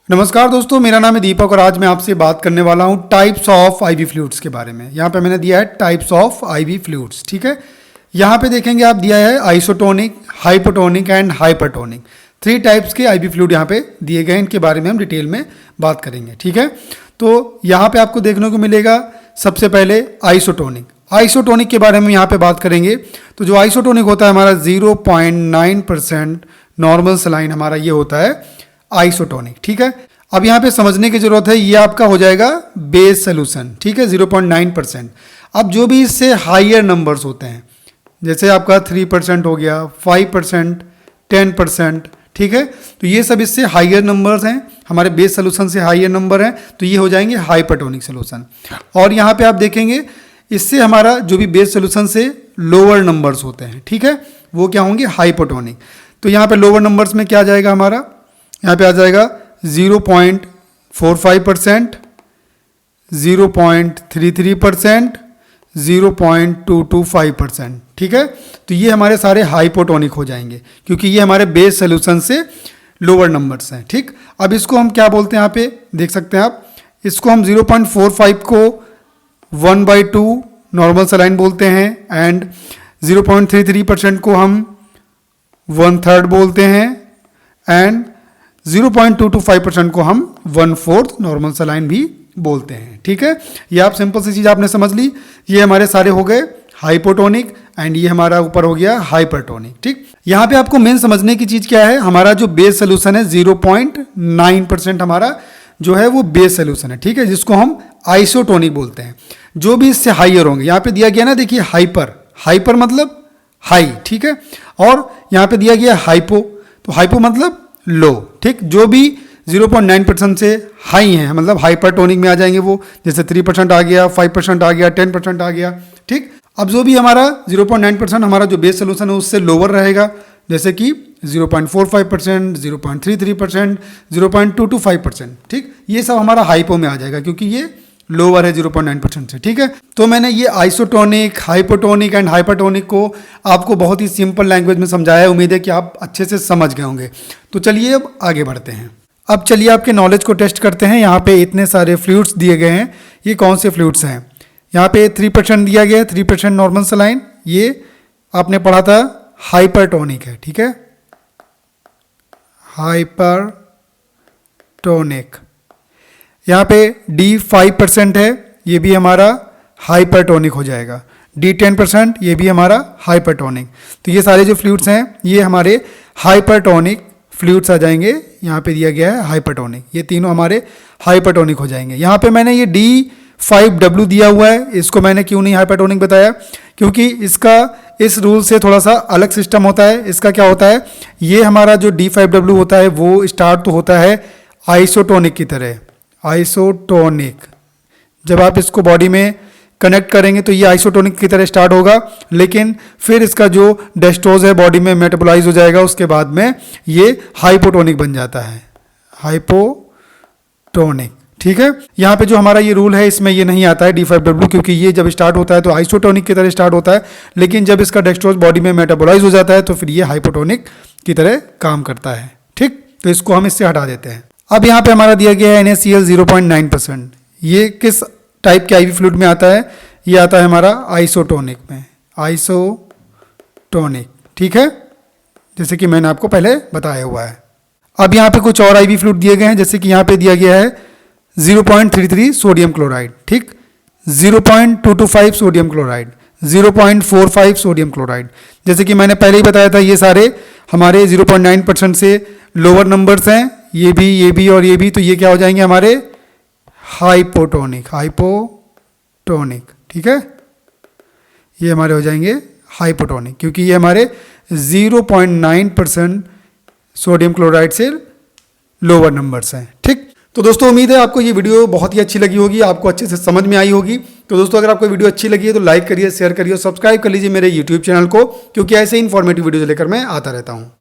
नमस्कार दोस्तों, मेरा नाम है दीपक और आज मैं आपसे बात करने वाला हूँ टाइप्स ऑफ आईवी फ्लूइड्स के बारे में। यहाँ पे मैंने दिया है टाइप्स ऑफ आईवी फ्लूइड्स, ठीक है। यहाँ पे देखेंगे आप दिया है isotonic, hypotonic and hypertonic. 3 types के आईवी फ्लूइड यहाँ पे दिए गए हैं, इनके बारे में हम डिटेल में बात करेंगे, ठीक है। तो यहाँ पे आपको देखने को मिलेगा सबसे पहले आइसोटोनिक। आइसोटोनिक के बारे में यहाँ पे बात करेंगे। तो जो आइसोटोनिक होता है हमारा 0.9% नॉर्मल सलाइन हमारा ये होता है आइसोटोनिक, ठीक है। अब यहाँ पे समझने की जरूरत है, ये आपका हो जाएगा बेस सोल्यूशन, ठीक है, 0.9%। अब जो भी इससे हायर नंबर्स होते हैं, जैसे आपका 3% हो गया, 5%, 10%, ठीक है, तो ये सब इससे हायर नंबर्स हैं, हमारे बेस सोल्यूशन से हायर नंबर हैं, तो ये हो जाएंगे हाइपरटोनिक सोल्यूशन। और यहाँ पे आप देखेंगे इससे हमारा जो भी बेस सोल्यूशन से लोअर नंबर्स होते हैं, ठीक है, वो क्या होंगे हाइपोटोनिक। तो यहाँ पे लोअर नंबर्स में क्या आ जाएगा हमारा, यहाँ पे आ जाएगा 0.45%, 0.33%, 0.225%, ठीक है। तो ये हमारे सारे हाइपोटोनिक हो जाएंगे क्योंकि ये हमारे बेस सोल्यूशन से लोअर नंबर्स हैं, ठीक। अब इसको हम क्या बोलते हैं, यहाँ पे देख सकते हैं आप, इसको हम 0.45 को 1/2 नॉर्मल सलाइन बोलते हैं एंड 0.33% को हम 1/3 बोलते हैं एंड 0.225% को हम 1/4 नॉर्मल सलाइन भी बोलते हैं, ठीक है। ये आप सिंपल सी चीज़ आपने समझ ली। ये हमारे सारे हो गए हाइपोटोनिक एंड ये हमारा ऊपर हो गया हाइपरटोनिक, ठीक। यहाँ पे आपको मेन समझने की चीज़ क्या है, हमारा जो बेस सोल्यूशन है 0.9% हमारा जो है वो बेस सोल्यूशन है, ठीक है, जिसको हम आइसोटोनिक बोलते हैं। जो भी इससे हाइयर होंगे, यहाँ पे दिया गया ना, देखिए हाइपर, हाइपर मतलब हाई, ठीक है, और यहाँ पे दिया गया हाइपो, तो हाइपो मतलब लो, ठीक। जो भी 0.9% से हाई हैं मतलब हाइपरटोनिक में आ जाएंगे वो, जैसे 3% आ गया, 5% आ गया, 10% आ गया, ठीक। अब जो भी हमारा 0.9% हमारा जो बेस सोल्यूशन है उससे लोअर रहेगा, जैसे कि 0.45%, 0.33%, 0.225%, ठीक। ये सब हमारा हाइपो में आ जाएगा क्योंकि ये लोअर है 0.9% से, ठीक है। तो मैंने ये आइसोटोनिक, हाइपोटोनिक एंड हाइपरटोनिक को आपको बहुत ही सिंपल लैंग्वेज में समझाया है। उम्मीद है कि आप अच्छे से समझ गए होंगे। तो चलिए अब आगे बढ़ते हैं। अब चलिए आपके नॉलेज को टेस्ट करते हैं। यहाँ पे इतने सारे फ्लूइड्स दिए गए हैं, ये कौन से फ्लूइड्स हैं। यहाँ पे 3% दिया गया है, 3% नॉर्मल सलाइन, ये आपने पढ़ा था हाइपरटोनिक है, ठीक है, हाइपरटोनिक। यहाँ पे D 5% है, ये भी हमारा हाइपरटोनिक हो जाएगा। D 10% ये भी हमारा हाइपरटोनिक। तो ये सारे जो फ्लूइड्स हैं ये हमारे हाइपरटोनिक फ्लूइड्स आ जाएंगे। यहाँ पे दिया गया है हाइपरटोनिक, ये तीनों हमारे हाइपरटोनिक हो जाएंगे। यहाँ पे मैंने ये D5W दिया हुआ है, इसको मैंने क्यों नहीं हाइपरटोनिक बताया, क्योंकि इसका इस रूल से थोड़ा सा अलग सिस्टम होता है। इसका क्या होता है, ये हमारा जो D5W होता है वो स्टार्ट तो होता है आइसोटोनिक की तरह, आइसोटोनिक। जब आप इसको बॉडी में कनेक्ट करेंगे तो ये आइसोटोनिक की तरह स्टार्ट होगा, लेकिन फिर इसका जो डेस्टोज है बॉडी में मेटाबोलाइज हो जाएगा, उसके बाद में ये हाइपोटोनिक बन जाता है, हाइपोटोनिक, ठीक है। यहाँ पे जो हमारा ये रूल है इसमें ये नहीं आता है D5W, क्योंकि ये जब स्टार्ट होता है तो आइसोटोनिक की तरह स्टार्ट होता है, लेकिन जब इसका डेस्टोज बॉडी में मेटाबोलाइज हो जाता है तो फिर ये हाइपोटोनिक की तरह काम करता है, ठीक। तो इसको हम इससे हटा देते हैं। अब यहाँ पे हमारा दिया गया है NaCl 0.9%। ये किस टाइप के आईवी फ्लूइड में आता है, ये आता है हमारा आइसोटोनिक में, आइसोटोनिक, ठीक है, जैसे कि मैंने आपको पहले बताया हुआ है। अब यहाँ पे कुछ और आईवी फ्लूइड दिए गए हैं, जैसे कि यहाँ पे दिया गया है 0.33 सोडियम क्लोराइड, ठीक, 0.225 सोडियम क्लोराइड, 0.45 सोडियम क्लोराइड। जैसे कि मैंने पहले ही बताया था ये सारे हमारे 0.9% से लोअर नंबर्स हैं, ये भी और ये भी, तो ये क्या हो जाएंगे हमारे हाइपोटोनिक, हाइपोटोनिक, ठीक है, ये हमारे हो जाएंगे हाइपोटोनिक क्योंकि ये हमारे 0.9% सोडियम क्लोराइड से लोअर नंबर्स हैं, ठीक। तो दोस्तों उम्मीद है आपको ये वीडियो बहुत ही अच्छी लगी होगी, आपको अच्छे से समझ में आई होगी। तो दोस्तों अगर आपको वीडियो अच्छी लगी है तो लाइक करिए, शेयर करिए और सब्सक्राइब कर लीजिए मेरे यूट्यूब चैनल को, क्योंकि ऐसे ही इन्फॉर्मेटिव वीडियो लेकर मैं आता रहता हूँ।